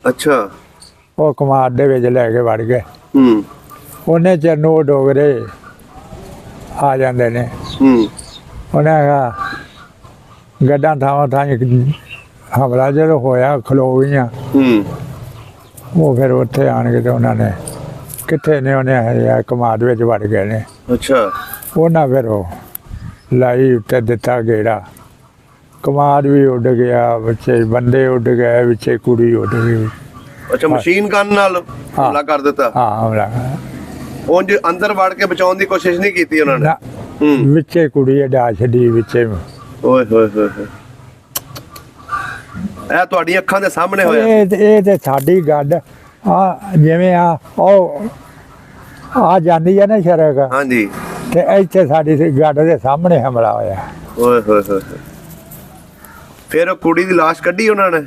ਅੱਛਾ। ਉਹ ਕਮਾਦ ਦੇ ਵਿੱਚ ਲੈ ਕੇ ਵੜ ਗਏ। ਉਹਨੇ ਚਿਰ ਨੂੰ ਉਹ ਡੋਗਰੇ ਆ ਜਾਂਦੇ ਨੇ। ਉਹਨੇ ਕਿਹਾ ਗੱਡਾਂ ਥਾਵਾਂ ਥਾਂ ਹਮਲਾ ਜਦੋਂ ਹੋਇਆ ਖਲੋ ਗਈਆਂ। ਉਹ ਫਿਰ ਉੱਥੇ ਆਣ ਕੇ ਤੇ ਉਹਨਾਂ ਨੇ ਕਿੱਥੇ ਨੇ ਉਹਨੇ ਕਮਾਦ ਵਿੱਚ ਵੜ ਗਏ ਨੇ। ਅੱਛਾ। ਉਹਨਾਂ ਫਿਰ ਉਹ ਲਾਈ ਉੱਤੇ ਦਿੱਤਾ ਗੇੜਾ, ਕਮਾਦ ਵੀ ਉੱਡ ਗਿਆ, ਵਿੱਚੇ ਬੰਦੇ ਉੱਡ ਗਏ, ਵਿੱਚੇ ਕੁੜੀ ਉੱਡ ਗਈ। ਅੱਛਾ, ਮਸ਼ੀਨ ਗਨ ਨਾਲ ਹਮਲਾ ਕਰ ਦਿੱਤਾ। ਹਾਂ, ਹਮਲਾ ਉਂਝ ਅੰਦਰ ਵੜ ਕੇ ਬਚਾਉਣ ਦੀ ਕੋਸ਼ਿਸ਼ ਨਹੀਂ ਕੀਤੀ ਉਹਨਾਂ ਨੇ। ਵਿੱਚੇ ਕੁੜੀ ਡਾ ਛੱਡੀ ਵਿੱਚੇ। ਓਏ ਹੋਏ ਹੋਏ ਹੋਏ, ਇਹ ਤੁਹਾਡੀਆਂ ਅੱਖਾਂ ਦੇ ਸਾਹਮਣੇ ਹੋਇਆ। ਇਹ ਤੇ ਸਾਡੀ ਗੱਲ ਆ, ਜਿਵੇਂ ਉਹ ਆ ਜਾਂਦੀ ਹੈ ਨਾ ਸੜਕ। ਹਾਂਜੀ। ਤੇ ਇੱਥੇ ਸਾਡੀ ਗੱਡ ਦੇ ਸਾਹਮਣੇ ਹਮਲਾ ਹੋਇਆ। ਓਏ ਹੋਏ ਹੋਏ, ਫਿਰ ਉਹ ਕੁੜੀ ਦੀ ਲਾਸ਼ ਕੱਢੀ ਉਹਨਾਂ ਨੇ।